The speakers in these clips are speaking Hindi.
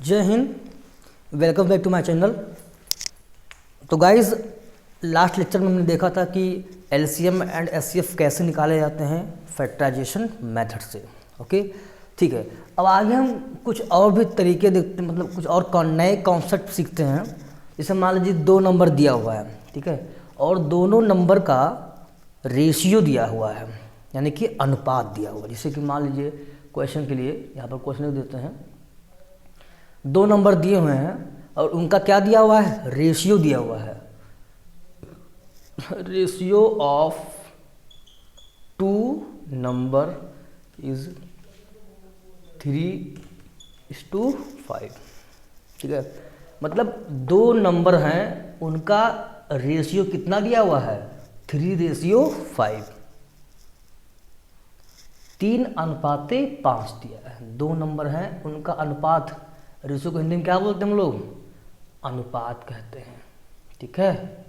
जय हिंद, welcome back to my channel. तो गाइज़, लास्ट लेक्चर में हमने देखा था कि एलसीएम एंड एचसीएफ कैसे निकाले जाते हैं फैक्टराइजेशन मेथड से। ओके, ठीक है। अब आगे हम कुछ और भी तरीके देखते हैं, मतलब कुछ और नए कॉन्सेप्ट सीखते हैं। जैसे मान लीजिए दो नंबर दिया हुआ है, ठीक है, और दोनों नंबर का रेशियो दिया हुआ है, यानी कि अनुपात दिया हुआ है। जैसे कि मान लीजिए क्वेश्चन के लिए यहाँ पर क्वेश्चन देते हैं, दो नंबर दिए हुए हैं और उनका क्या दिया हुआ है, रेशियो दिया हुआ है। Ratio of two number is 3:5, ठीक है। मतलब दो नंबर हैं, उनका रेशियो कितना दिया हुआ है, 3:5। 3:5 दिया है। दो नंबर हैं, उनका अनुपात, रेशियो को हिंदी में क्या बोलते हैं हम लोग, अनुपात कहते हैं, ठीक है।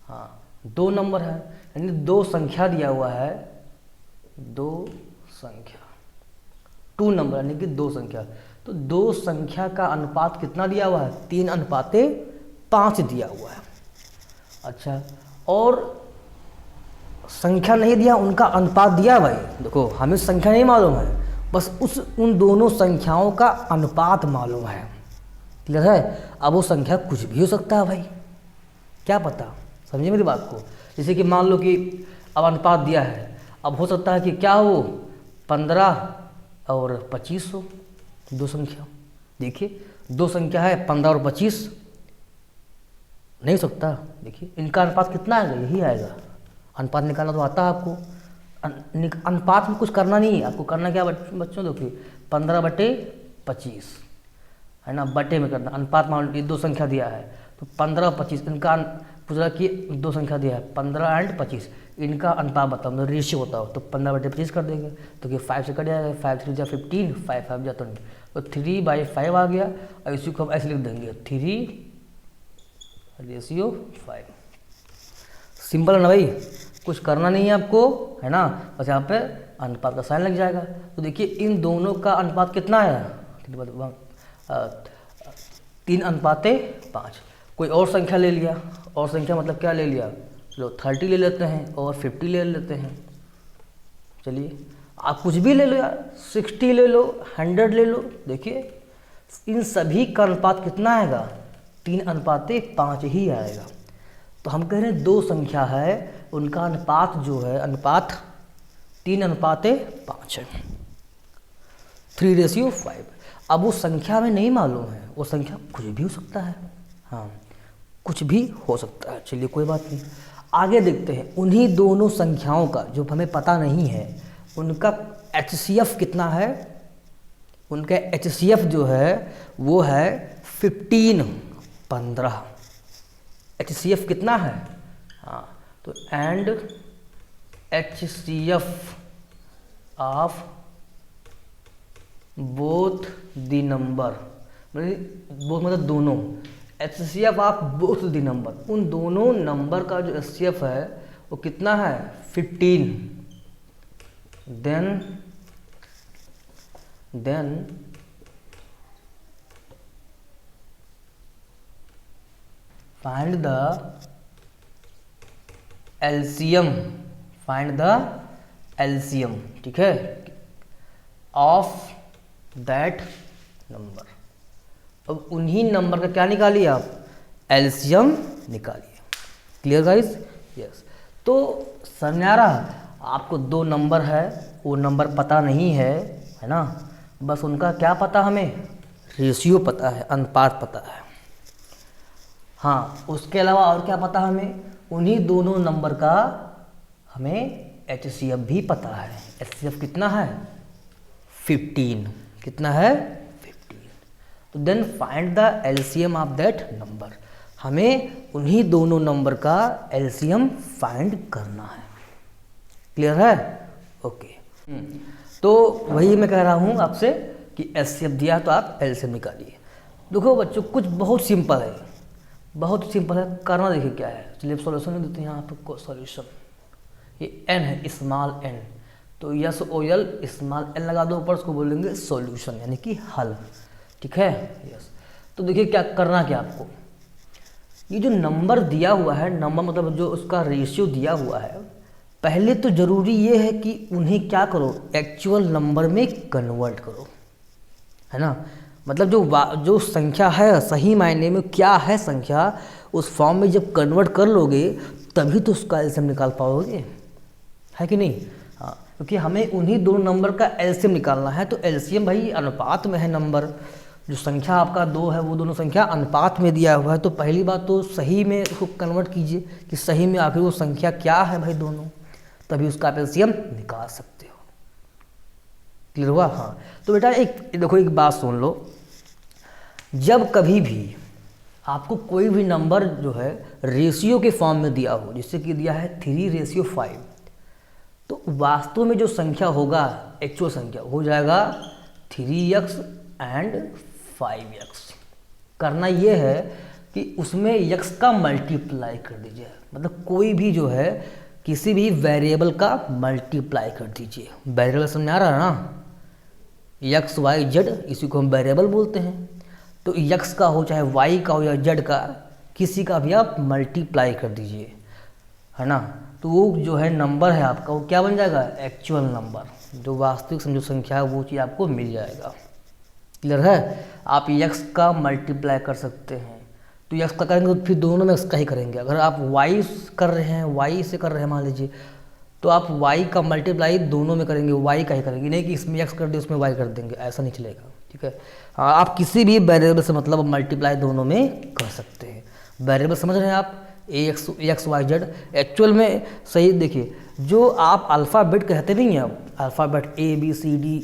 हाँ, दो नंबर है यानी दो संख्या दिया हुआ है, दो संख्या, टू नंबर यानी कि दो संख्या। तो दो संख्या का अनुपात कितना दिया हुआ है, 3:5 दिया हुआ है। अच्छा, और संख्या नहीं दिया, उनका अनुपात दिया। भाई देखो, हमें संख्या नहीं मालूम है, बस उन दोनों संख्याओं का अनुपात मालूम है। क्लियर है। अब वो संख्या कुछ भी हो सकता है भाई, क्या पता, समझे मेरी बात को। जैसे कि मान लो कि अब अनुपात दिया है, अब हो सकता है कि क्या हो, 15 और 25 हो, दो संख्या। देखिए दो संख्या है, 15 और 25, नहीं हो सकता। देखिए इनका अनुपात कितना आएगा, यही आएगा। अनुपात निकालना तो आता है आपको। अनुपात में कुछ करना नहीं है, आपको करना क्या बच्चों, देखिए 15/25 है ना, बटे में करना। अनुपात मान लीजिए दो संख्या दिया है, तो 15 और 25, इनका पूछ रहा कि दो संख्या दिया है 15 एंड 25, इनका अनुपात बताओ, मतलब रेशियो बताओ। तो 15/25 कर देंगे, तो कि 5 से कट जाएगा, 5 3 जा 15, 5 5 जा 20, तो 3/5 आ गया। और इसी को हम ऐसे लिख देंगे, 3:5। सिंपल है ना भाई, कुछ करना नहीं है आपको, है ना, बस यहाँ पे अनुपात का साइन लग जाएगा। तो देखिए इन दोनों का अनुपात कितना है, 3:5। कोई और संख्या ले लिया, और संख्या मतलब क्या ले लिया, चलो 30 ले लेते हैं और 50 ले लेते हैं। चलिए आप कुछ भी ले लो यार, 60 ले लो, 100 ले लो। देखिए इन सभी का अनुपात कितना आएगा, 3:5 ही आएगा। तो हम कह रहे हैं दो संख्या है, उनका अनुपात जो है, अनुपात 3:5 है, 3:5। अब वो संख्या में नहीं मालूम है, वो संख्या कुछ भी हो सकता है। हाँ, कुछ भी हो सकता है। चलिए कोई बात नहीं, आगे देखते हैं। उन्हीं दोनों संख्याओं का जो हमें पता नहीं है, उनका HCF कितना है। उनका HCF जो है वो है 15। HCF कितना है, हाँ, तो and HCF of both the number, both मतलब दोनों, HCF of both the number, उन दोनों नंबर का जो HCF है वो कितना है, 15। देन फाइंड द LCM, ठीक है, ऑफ दैट नंबर। अब उन्हीं नंबर का क्या निकालिए आप, LCM निकालिए। Clear guys, yes. तो समझा, आपको दो नंबर है, वो नंबर पता नहीं है ना, बस उनका क्या पता, हमें रेशियो पता है, अनुपात पता है। हाँ, उसके अलावा और क्या पता हमें, उन्हीं दोनों नंबर का हमें HCF भी पता है। HCF कितना है, 15। कितना है, 15। तो then find the LCM of that number, हमें उन्हीं दोनों नंबर का LCM फाइंड करना है। क्लियर है, ओके। तो वही मैं कह रहा हूँ आपसे कि HCF दिया तो आप LCM निकालिए। देखो बच्चों, कुछ बहुत सिंपल है, बहुत सिंपल है, करना देखिए क्या है। चलिए सॉल्यूशन देते हैं यहाँ पे। सॉल्यूशन ये n है, स्मॉल n, तो SOL स्मॉल n लगा दो ऊपर, उसको बोलेंगे सॉल्यूशन यानी कि हल, ठीक है, यस। तो देखिए क्या करना, क्या आपको ये जो नंबर दिया हुआ है, नंबर मतलब जो उसका रेशियो दिया हुआ है, पहले तो ज़रूरी ये है कि उन्हें क्या करो, एक्चुअल नंबर में कन्वर्ट करो, है ना। मतलब जो संख्या है सही मायने में क्या है संख्या, उस फॉर्म में जब कन्वर्ट कर लोगे तभी तो उसका एलसीएम निकाल पाओगे, है कि नहीं। हाँ, क्योंकि हमें उन्हीं दो नंबर का एलसीएम निकालना है। तो एलसीएम भाई अनुपात में है नंबर, जो संख्या आपका 2 है वो दोनों संख्या अनुपात में दिया हुआ है। तो पहली बात तो सही में उसको कन्वर्ट कीजिए कि सही में आखिर वो संख्या क्या है भाई दोनों, तभी उसका आप एलसीएम निकाल सकते हो। क्लियर हुआ। हाँ, तो बेटा देखो एक बात सुन लो, जब कभी भी आपको कोई भी नंबर जो है रेशियो के फॉर्म में दिया हो, जैसे कि दिया है 3:5, तो वास्तव में जो संख्या होगा, एक्चुअल संख्या हो जाएगा 3x एंड 5x। करना ये है कि उसमें x का मल्टीप्लाई कर दीजिए, मतलब कोई भी जो है किसी भी वेरिएबल का मल्टीप्लाई कर दीजिए। वेरिएबल समझ आ रहा है ना, x y z, इसी को हम वेरिएबल बोलते हैं। तो x का हो चाहे y का हो या z का, किसी का भी आप मल्टीप्लाई कर दीजिए, है ना। तो वो जो है नंबर है आपका, वो क्या बन जाएगा, एक्चुअल नंबर, जो वास्तविक समझो संख्या है वो चीज़ आपको मिल जाएगा। क्लियर है। आप x का मल्टीप्लाई कर सकते हैं, तो x का करेंगे तो फिर दोनों में x का ही करेंगे। अगर आप y कर रहे हैं, y से कर रहे हैं मान लीजिए, तो आप y का मल्टीप्लाई दोनों में करेंगे, y का ही करेंगे, नहीं कि इसमें x कर दिए उसमें y कर देंगे, ऐसा नहीं चलेगा। ठीक है। हाँ, आप किसी भी वेरिएबल से मतलब मल्टीप्लाई दोनों में कर सकते हैं। वेरिएबल समझ रहे हैं आप, एक्स वाई जेड। एक्चुअल में सही देखिए, जो आप अल्फ़ाबेट कहते नहीं हैं, आप अल्फ़ाबेट ABCD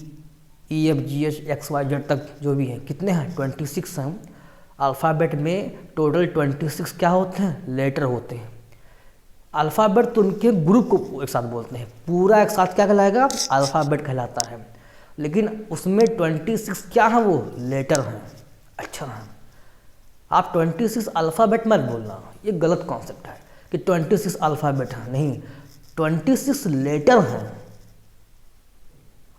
EFGH XYZ तक जो भी है, कितने हैं, 26 हैं। अल्फ़ाबेट में टोटल 26 क्या होते हैं, लेटर होते हैं। अल्फ़ाबेट तो उनके ग्रुप को एक साथ बोलते हैं, पूरा एक साथ क्या कहलाएगा, अल्फ़ाबेट कहलाता है। लेकिन उसमें 26 क्या है, वो लेटर हैं, अक्षर हैं। आप 26 अल्फ़ाबेट मत बोलना, ये गलत कॉन्सेप्ट है कि 26 अल्फ़ाबेट हैं, नहीं, 26 लेटर हैं।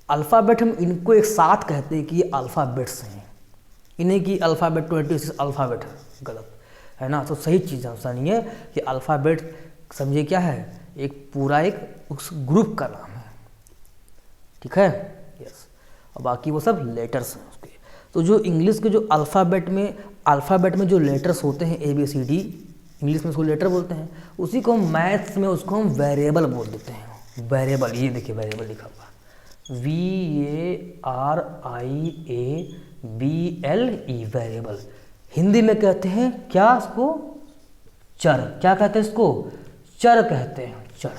अल्फ़ाबेट हम इनको एक साथ कहते हैं कि ये अल्फ़ाबेट्स हैं, इन्हें की अल्फ़ाबेट 26 अल्फ़ाबेट है, गलत है ना। तो सही चीज़ समझिए कि अल्फ़ाबेट समझिए क्या है, एक पूरा एक उस ग्रुप का नाम है। ठीक है, यस। और बाकी वो सब लेटर्स हैं उसके। तो जो इंग्लिश के जो अल्फ़ाबेट में जो लेटर्स होते हैं ABCD, इंग्लिश में उसको लेटर बोलते हैं, उसी को हम मैथ्स में उसको हम वेरिएबल बोल देते हैं। वेरिएबल, ये देखिए वेरिएबल लिखा हुआ VARIABLE, वेरिएबल। हिंदी में कहते हैं क्या, इसको चर। क्या कहते हैं इसको, चर कहते हैं, चर।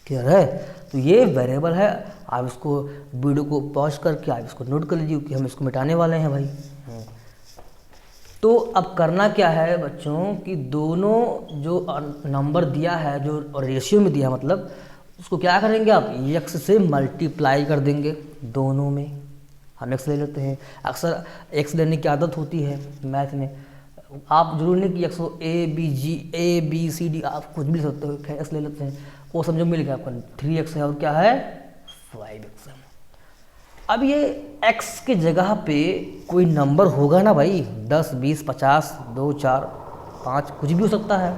क्लियर है। तो ये वेरिएबल है। आप इसको वीडियो को पॉज करके आप इसको नोट कर लीजिए कि हम इसको मिटाने वाले हैं भाई। तो अब करना क्या है बच्चों कि दोनों जो नंबर दिया है, जो रेशियो में दिया है, मतलब उसको क्या करेंगे आप, x से मल्टीप्लाई कर देंगे दोनों में। हम x ले लेते हैं, अक्सर x लेने की आदत होती है मैथ में। आप जरूर नहीं कि x ABCD आप कुछ भी ले सकते हो, x ले लेते हैं, वो समझो मिल गया आपका 3x है और क्या है 5x है। अब ये x के जगह पे कोई नंबर होगा ना भाई, 10 20 50 2 4 5 कुछ भी हो सकता है।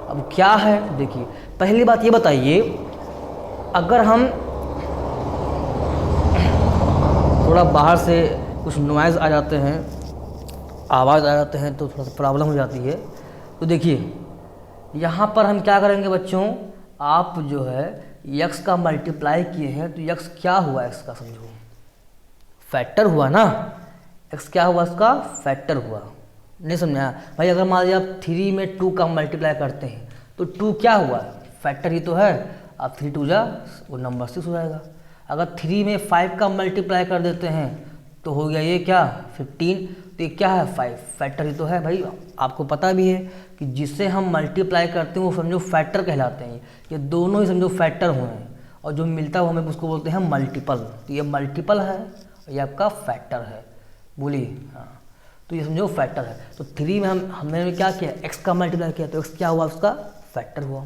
अब क्या है देखिए, पहली बात ये बताइए, अगर हम थोड़ा बाहर से कुछ नॉइज़ आ जाते हैं, आवाज़ आ जाते हैं, तो थोड़ा सा प्रॉब्लम हो जाती है। तो देखिए यहाँ पर हम क्या करेंगे बच्चों, आप जो है x का मल्टीप्लाई किए हैं, तो x क्या हुआ, इसका समझो फैक्टर हुआ ना। x क्या हुआ, इसका फैक्टर हुआ। नहीं समझा भाई। अगर मान लीजिए आप 3 में 2 का मल्टीप्लाई करते हैं, तो 2 क्या हुआ, फैक्टर ही तो है। अब 3 2 जा वो नंबर 6 हो जाएगा। अगर 3 में 5 का मल्टीप्लाई कर देते हैं तो हो गया ये क्या 15, तो ये क्या है 5, फैक्टर ही तो है भाई। आपको पता भी है कि जिससे हम मल्टीप्लाई करते हैं वो समझो फैक्टर कहलाते हैं। ये दोनों ही समझो फैक्टर हुए हैं, और जो मिलता है हमें उसको बोलते हैं मल्टीपल। तो ये मल्टीपल है, ये आपका फैक्टर है, बोलिए। हाँ, तो ये समझो फैक्टर है। तो 3 में हमने क्या किया, x का मल्टीप्लाई किया, तो x क्या हुआ, उसका फैक्टर हुआ।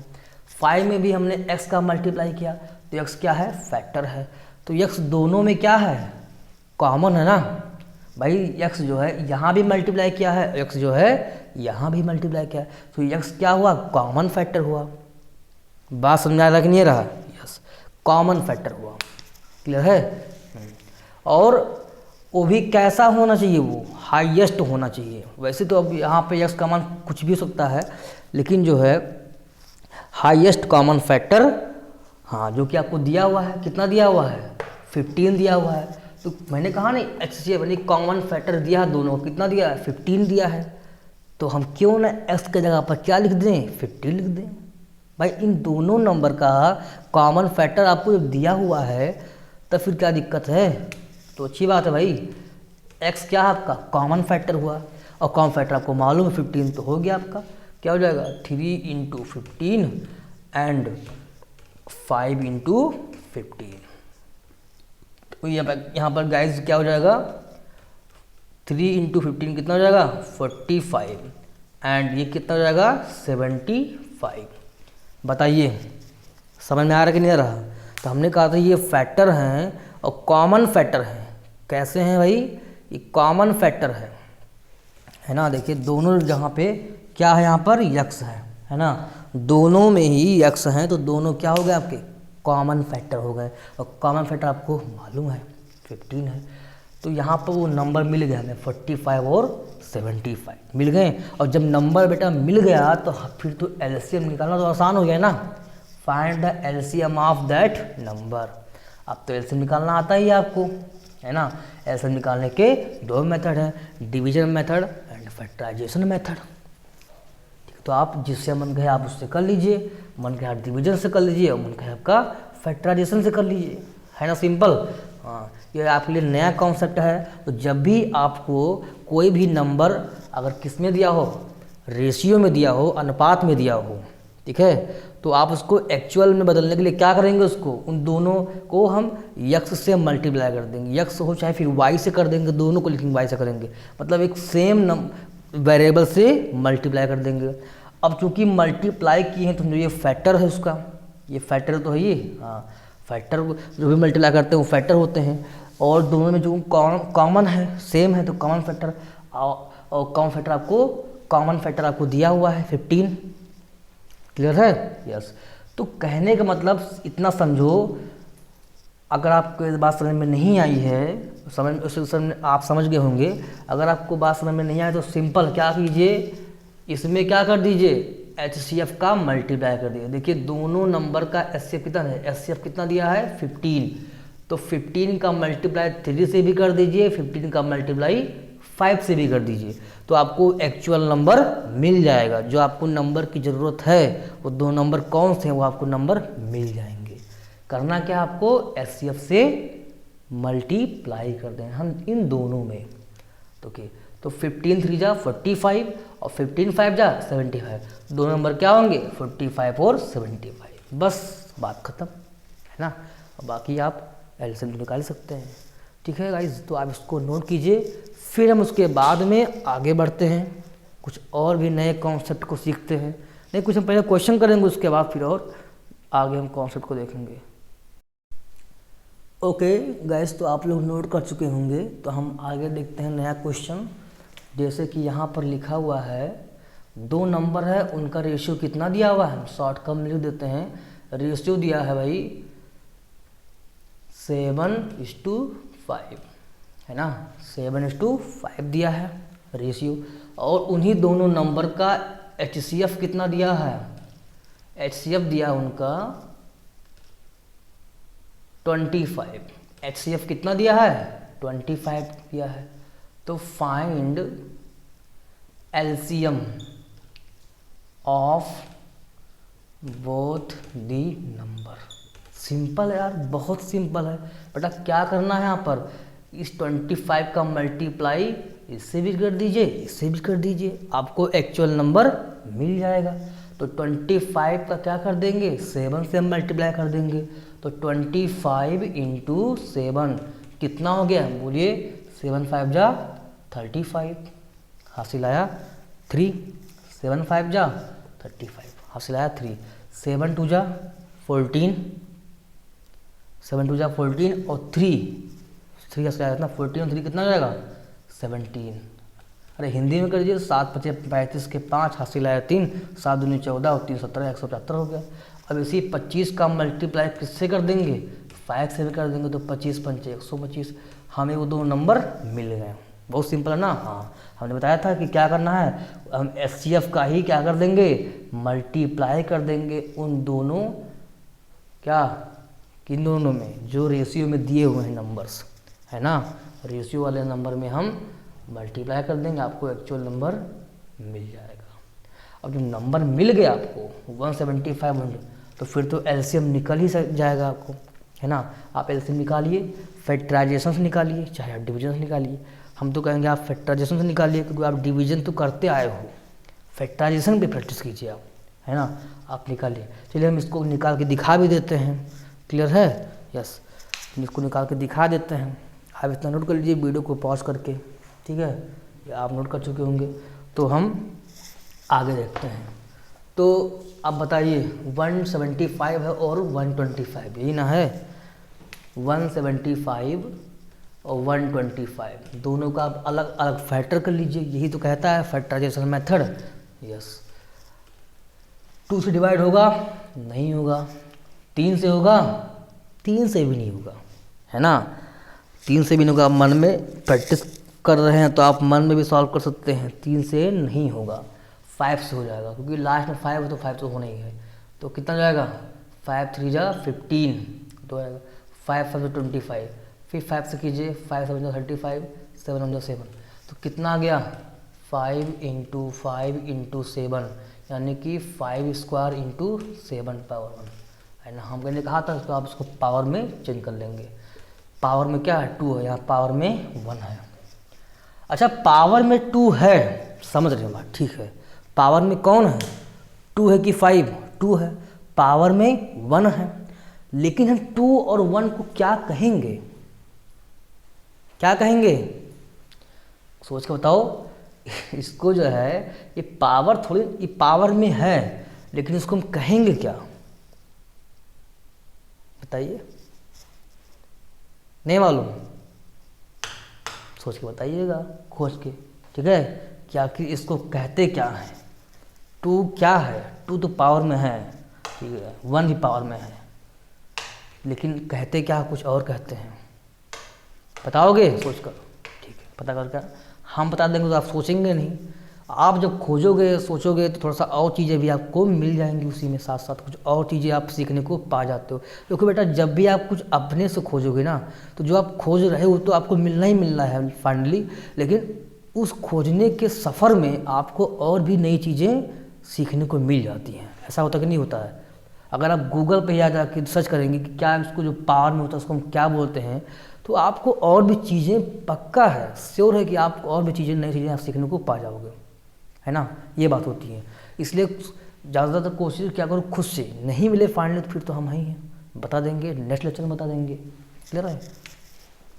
5 में भी हमने x का मल्टीप्लाई किया, तो x क्या है, फैक्टर है। तो x दोनों में क्या है, कॉमन है ना, भाई एक्स जो है यहाँ भी मल्टीप्लाई किया है, एक्स जो है यहाँ भी मल्टीप्लाई किया है, तो एक्स क्या हुआ, कॉमन फैक्टर हुआ। बात समझा रहा कि नहीं रहा, यस कॉमन फैक्टर हुआ, क्लियर है। और वो भी कैसा होना चाहिए, वो हाईएस्ट होना चाहिए। वैसे तो अब यहाँ पे एक्स का मान कुछ भी हो सकता है, लेकिन जो है हाईएस्ट कॉमन फैक्टर, हाँ जो कि आपको दिया हुआ है, कितना दिया हुआ है 15 दिया हुआ है। तो मैंने कहा नहीं HCF यानी कॉमन फैक्टर दिया है दोनों, कितना दिया है 15 दिया है, तो हम क्यों ना x के जगह पर क्या लिख दें 15 लिख दें। भाई इन दोनों नंबर का कॉमन फैक्टर आपको जब दिया हुआ है तो फिर क्या दिक्कत है, तो अच्छी बात है भाई। x क्या है आपका कॉमन फैक्टर हुआ, और कॉमन फैक्टर आपको मालूम है 15, तो हो गया आपका क्या हो जाएगा 3 × 15 एंड 5 × 15। तो यहाँ पर गाइस क्या हो जाएगा 3 × 15 कितना हो जाएगा 45 एंड ये कितना हो जाएगा 75। बताइए समझ में आ रहा कि नहीं आ रहा। तो हमने कहा था ये फैक्टर हैं और कॉमन फैक्टर हैं। कैसे हैं भाई, ये कॉमन फैक्टर है ना। देखिए दोनों जहाँ पे क्या है, यहाँ पर यक्स है ना, दोनों में ही यक्स हैं, तो दोनों क्या हो गए आपके कॉमन फैक्टर हो गए। और कॉमन फैक्टर आपको मालूम है 15 है, तो यहाँ पर वो नंबर मिल गया हमें 45 और 75 मिल गए। और जब नंबर बेटा मिल गया तो फिर तो एलसीएम निकालना तो आसान हो गया ना, find the LCM of that number. अब तो एलसीएम निकालना आता ही है आपको, है ना। एलसीएम निकालने के दो मेथड हैं, division method and factorization method. तो आप जिससे मन कहे आप उससे कर लीजिए, मन कहे आप डिवीजन से कर लीजिए और मन कहे आपका फैक्टराइजेशन से कर लीजिए, है ना, सिंपल। हाँ ये आपके लिए नया कॉन्सेप्ट है। तो जब भी आपको कोई भी नंबर अगर किस में दिया हो, रेशियो में दिया हो, अनुपात में दिया हो, ठीक है, तो आप उसको एक्चुअल में बदलने के लिए क्या करेंगे, उसको उन दोनों को हम यक्स से मल्टीप्लाई कर देंगे, यक्स हो चाहे फिर वाई से कर देंगे, दोनों को लेकिन वाई से करेंगे, मतलब एक सेम वेरिएबल से मल्टीप्लाई कर देंगे। अब चूंकि मल्टीप्लाई किए हैं तो जो ये फैक्टर है उसका, ये फैक्टर तो है ये, हाँ फैक्टर जो भी मल्टीप्लाई करते हैं वो फैक्टर होते हैं, और दोनों में जो कॉमन है सेम है तो कॉमन फैक्टर, और कॉमन फैक्टर आपको दिया हुआ है 15। क्लियर है, यस। तो कहने का मतलब इतना समझो, अगर आपको इस बात समझ में नहीं आई है आप समझ गए होंगे। अगर आपको बात समझ में नहीं आए तो सिंपल क्या कीजिए, इसमें क्या कर दीजिए HCF का मल्टीप्लाई कर दीजिए। देखिए दोनों नंबर का HCF कितना है, HCF कितना दिया है 15, तो 15 का मल्टीप्लाई 3 से भी कर दीजिए, 15 का मल्टीप्लाई 5 से भी कर दीजिए, तो आपको एक्चुअल नंबर मिल जाएगा। जो आपको नंबर की ज़रूरत है वो दो नंबर कौन से हैं वो आपको नंबर मिल जाएंगे। करना क्या आपको HCF से मल्टीप्लाई कर दें हम इन दोनों में, तो क्या, तो 15 3 जा 45 और 15 5 जा 75, दोनों नंबर क्या होंगे 45 और 75, बस बात खत्म, है ना। बाकी आप एलसीएम निकाल सकते हैं, ठीक है गाइज। तो आप इसको नोट कीजिए, फिर हम उसके बाद में आगे बढ़ते हैं, कुछ और भी नए कॉन्सेप्ट को सीखते हैं। नहीं कुछ हम पहले क्वेश्चन करेंगे, उसके बाद फिर और आगे हम कॉन्सेप्ट को देखेंगे। ओके गाइस, तो आप लोग नोट कर चुके होंगे, तो हम आगे देखते हैं नया क्वेश्चन। जैसे कि यहाँ पर लिखा हुआ है दो नंबर है, उनका रेशियो कितना दिया हुआ है, हम शॉर्ट कम लिख देते हैं। रेशियो दिया है भाई 7:5, है ना, 7:5 दिया है रेशियो। और उन्हीं दोनों नंबर का HCF कितना दिया है, HCF दिया उनका 25। HCF कितना दिया है 25 दिया है। तो find LCM of both the number. Simple है यार, बहुत सिंपल है बेटा। क्या करना है यहाँ पर, इस 25 का मल्टीप्लाई इससे भी कर दीजिए, इससे भी कर दीजिए, आपको एक्चुअल नंबर मिल जाएगा। तो 25 का क्या कर देंगे 7 से मल्टीप्लाई कर देंगे, तो 25 × 7 कितना हो गया बोलिए, 7 5 जा 35, हासिल आया 3, 7 5 जा 35, हासिल आया 3, 7 2 जा 14, 7 2 जा 14 और 3 हासिल आया कितना 14 और 3 कितना हो जाएगा 17। अरे हिंदी में कर दीजिए, 7 × 5 = 35 के 5 हासिल आया 3, 7 दूनी 14 और 3 17, 175 हो गया। अब इसी 25 का मल्टीप्लाई किससे कर देंगे, 5 से भी कर देंगे तो 25 × 5 = 125। हमें वो दो नंबर मिल गए। बहुत सिंपल है ना। हाँ, हमने बताया था कि क्या करना है, हम HCF का ही क्या कर देंगे, मल्टीप्लाई कर देंगे उन दोनों, क्या, किन दोनों में, जो रेशियो में दिए हुए हैं नंबर्स, है ना। रेशियो वाले नंबर में हम मल्टीप्लाई कर देंगे, आपको एक्चुअल नंबर मिल जाएगा। अब जब नंबर मिल गया आपको 175, तो फिर तो एलसीएम निकल ही जाएगा आपको, है ना। आप एलसीएम निकालिए, फैक्टराइजेशन से निकालिए, चाहे आप डिवीजन से निकालिए। हम तो कहेंगे आप फैक्टराइजेशन से निकालिए, क्योंकि आप डिवीजन तो करते आए हो, फैक्टराइजेशन भी प्रैक्टिस कीजिए आप, है ना। आप निकालिए। चलिए हम इसको निकाल के दिखा भी देते हैं। क्लियर है, यस, इसको निकाल के दिखा देते हैं। आप इतना नोट कर लीजिए वीडियो को पॉज करके, ठीक है, या आप नोट कर चुके होंगे। तो हम आगे देखते हैं। तो अब बताइए 175 है और 125, यही ना है। 175 और 125 दोनों का आप अलग अलग फैक्टर कर लीजिए, यही तो कहता है फैक्टराइजेशन मेथड। यस, 2 से डिवाइड होगा, नहीं होगा। 3 से होगा, 3 से भी नहीं होगा, है ना। 3 से भी नहीं होगा। आप मन में प्रैक्टिस कर रहे हैं तो आप मन में भी सॉल्व कर सकते हैं। 3 से नहीं होगा, 5 से हो जाएगा, क्योंकि लास्ट में 5 है तो 5 तो होना ही है। तो कितना जाएगा, 5 × 3 = 15, तो आएगा 5 × 5 = 25, फिर 5 से कीजिए, 5 × 7 = 35, 7 × 7, तो कितना आ गया, 5 × 5 × 7, यानी कि 5² × 7 पावर 1, है ना। हम पहले कहा था, तो आप इसको पावर में चेंज कर लेंगे। पावर में क्या है, 2 है, यहाँ पावर में 1 है। अच्छा, पावर में 2 है, समझ रहे हो बात, ठीक है। पावर में कौन है, 2 है कि 5, 2 है। पावर में 1 है, लेकिन हम 2 और 1 को क्या कहेंगे, क्या कहेंगे, सोच के बताओ। इसको जो है, ये पावर थोड़ी, ये पावर में है, लेकिन इसको हम कहेंगे क्या, बताइए, नहीं मालूम, सोच के बताइएगा, खोज के, ठीक है, कि आखिर इसको कहते क्या है। 2 क्या है, 2 तो पावर में है, ठीक है, 1 भी पावर में है, लेकिन कहते क्या, कुछ और कहते हैं। बताओगे सोच कर, ठीक है, पता करके हम बता देंगे तो आप सोचेंगे नहीं। आप जब खोजोगे, सोचोगे, तो थोड़ा सा और चीज़ें भी आपको मिल जाएंगी, उसी में साथ साथ कुछ और चीज़ें आप सीखने को पा जाते हो। क्योंकि बेटा जब भी आप कुछ अपने से खोजोगे ना, तो जो आप खोज रहे हो तो आपको मिलना ही मिलना है फाइनली, लेकिन उस खोजने के सफ़र में आपको और भी नई चीज़ें सीखने को मिल जाती हैं। ऐसा होता कि नहीं होता है। अगर आप गूगल पे या जाकर सर्च करेंगे कि क्या इसको जो पावर में होता है उसको हम क्या बोलते हैं, तो आपको और भी चीज़ें, पक्का है, श्योर है कि आप और भी चीज़ें, नई चीज़ें आप सीखने को पा जाओगे, है ना। ये बात होती है। इसलिए ज़्यादातर कोशिश क्या करो, खुद से। नहीं मिले फाइनली तो फिर तो हम ही हैं, बता देंगे, नेक्स्ट लेक्चर में बता देंगे। क्लियर है,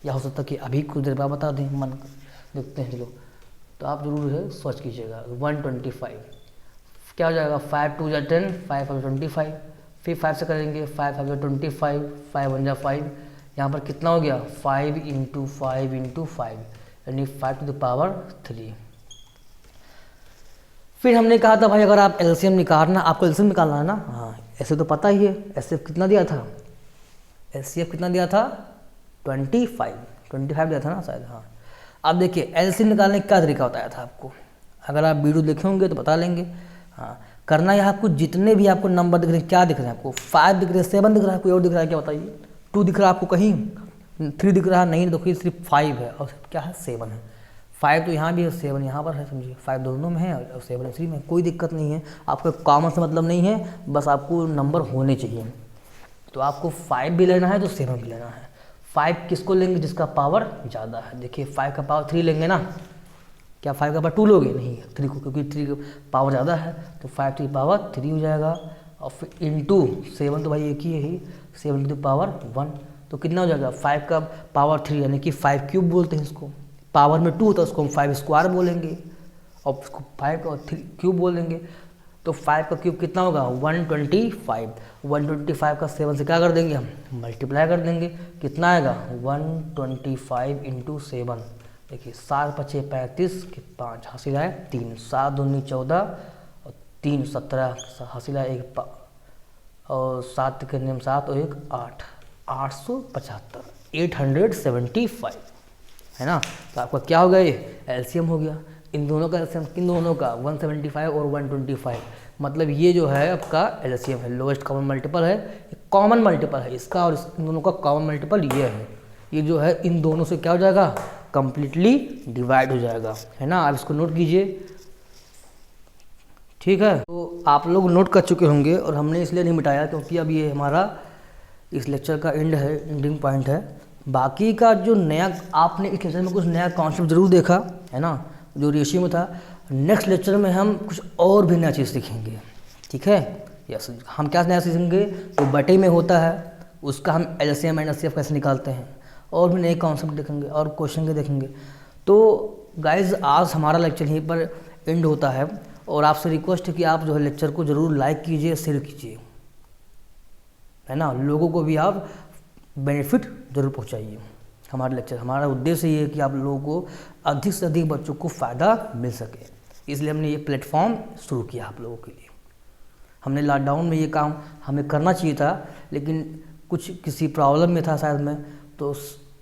या हो सकता है कि अभी कुछ देर बाद बता दें, मन देखते हैं। चलो, तो आप जरूर है सर्च कीजिएगा 125 क्या हो जाएगा, 5 × 2 = 10, 5 × 5 = 25, फिर 5 से करेंगे, 5 × 5 = 25, 5 × 1 = 5, यहाँ पर कितना हो गया, 5 × 5 × 5, यानी 5⁻³ 3। फिर हमने कहा था भाई अगर आप एलसीएम निकालना, आपको एलसीएम निकालना है ना, हाँ, ऐसे तो पता ही है। एचसीएफ कितना दिया था, एचसीएफ कितना दिया था, 25 दिया था ना शायद, हाँ। अब देखिए एलसीएम निकालने का तरीका बताया था आपको, अगर आप वीडियो देखे होंगे तो बता लेंगे। हाँ, करना है आपको, जितने भी आपको नंबर दिख रहे हैं, क्या दिख रहे हैं आपको, 5 दिख रहे हैं, 7 दिख रहा है, कोई और दिख रहा है क्या, बताइए। 2 दिख रहा है आपको कहीं, 3 दिख रहा है, नहीं, देखिए सिर्फ 5 है, और क्या है, 7 है। 5 तो यहाँ भी है, 7 यहाँ पर है, समझिए 5 दोनों में है और 7 3 में, कोई दिक्कत नहीं है। आपको कॉमन से मतलब नहीं है, बस आपको नंबर होने चाहिए। तो आपको 5 भी लेना है तो 7 भी लेना है। 5 किसको लेंगे, जिसका पावर ज़्यादा है। देखिए 5 का पावर 3 लेंगे ना, क्या 5 का पावर 2 लोगे, नहीं, 3 को, क्योंकि 3 का पावर ज़्यादा है, तो 5 की पावर 3 हो जाएगा। और फिर इंटू 7 तो भाई एक ही है ही, 7 की पावर 1, तो कितना हो जाएगा, 5 का पावर 3, यानी कि 5³ बोलते हैं इसको। पावर में 2 होता है उसको हम 5² बोलेंगे, और उसको 5 और 3³ बोलेंगे। तो 5 का क्यूब कितना होगा, 125। 125 का 7 से क्या कर देंगे, हम मल्टीप्लाई कर देंगे, कितना आएगा, 125 × 7, देखिए 7 पचे 35 के 5 हासिल आए 3, 7 दूनी 14 और 3 17 हासिल आए 1 और 7 के नियम 7 और 1 8, 875 875 है ना। तो आपका क्या हो गया, ये एलसीएम हो गया। इन दोनों का एलसीएम, किन दोनों का 175 और 125, मतलब ये जो है आपका एलसीएम है, लोएस्ट कॉमन मल्टीपल है, कॉमन मल्टीपल है इसका, और इन दोनों का कॉमन मल्टीपल ये है। ये जो है इन दोनों से क्या हो जाएगा, कंप्लीटली डिवाइड हो जाएगा, है ना। आप इसको नोट कीजिए, ठीक है। तो आप लोग नोट कर चुके होंगे, और हमने इसलिए नहीं मिटाया क्योंकि अब ये हमारा इस लेक्चर का एंड है, एंडिंग पॉइंट है। बाकी का जो नया आपने इस लेक्चर में कुछ नया कॉन्सेप्ट जरूर देखा है ना, जो रेशियो में था। नेक्स्ट लेक्चर में हम कुछ और भी नया चीज़ सीखेंगे, ठीक है। यस, हम क्या नया सीखेंगे, तो बटे में होता है उसका हम एलसीएम एंड एचसीएफ कैसे निकालते हैं, और भी नए कॉन्सेप्ट देखेंगे और क्वेश्चन के देखेंगे। तो गाइज आज हमारा लेक्चर यहीं पर एंड होता है, और आपसे रिक्वेस्ट है कि आप जो है लेक्चर को ज़रूर लाइक कीजिए, शेयर कीजिए, है ना। लोगों को भी आप बेनिफिट ज़रूर पहुंचाइए हमारे लेक्चर। हमारा उद्देश्य ये है कि आप लोगों को अधिक से अधिक बच्चों को फ़ायदा मिल सके, इसलिए हमने ये प्लेटफॉर्म शुरू किया आप लोगों के लिए। हमने लॉकडाउन में ये काम हमें करना चाहिए था, लेकिन कुछ किसी प्रॉब्लम में था शायद मैं, तो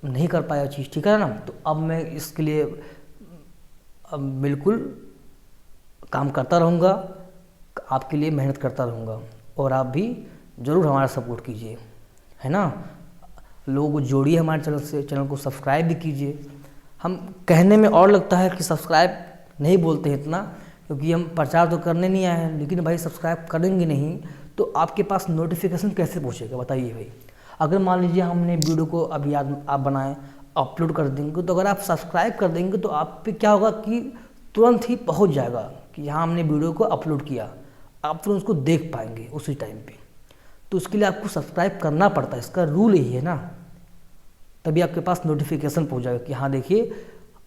नहीं कर पाया चीज़, ठीक है ना। तो अब मैं इसके लिए अब बिल्कुल काम करता रहूँगा, आपके लिए मेहनत करता रहूँगा, और आप भी ज़रूर हमारा सपोर्ट कीजिए, है ना। लोगों को जोड़िए हमारे चैनल से, चैनल को सब्सक्राइब भी कीजिए। हम कहने में और लगता है कि सब्सक्राइब नहीं बोलते हैं इतना, क्योंकि हम प्रचार तो करने नहीं आए हैं, लेकिन भाई सब्सक्राइब करेंगे नहीं तो आपके पास नोटिफिकेशन कैसे पहुँचेगा, बताइए भाई। अगर मान लीजिए हमने वीडियो को अभी आप बनाएं, अपलोड कर देंगे, तो अगर आप सब्सक्राइब कर देंगे तो आप पे क्या होगा कि तुरंत ही पहुंच जाएगा कि यहाँ हमने वीडियो को अपलोड किया, आप तुरंत उसको देख पाएंगे उसी टाइम पे। तो उसके लिए आपको सब्सक्राइब करना पड़ता है, इसका रूल यही है ना, तभी आपके पास नोटिफिकेशन पहुँच जाएगा कि हाँ देखिए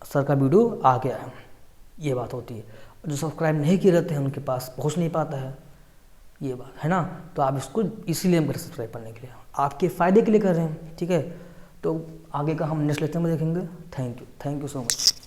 सर का वीडियो आ गया है, ये बात होती है। जो सब्सक्राइब नहीं किए रहते हैं उनके पास पहुँच नहीं पाता है, ये बात है ना। तो आप इसको इसीलिए हम कर सब्सक्राइब करने के लिए, आपके फ़ायदे के लिए कर रहे हैं, ठीक है। तो आगे का हम नेक्स्ट लेक्चर में देखेंगे। Thank you so much.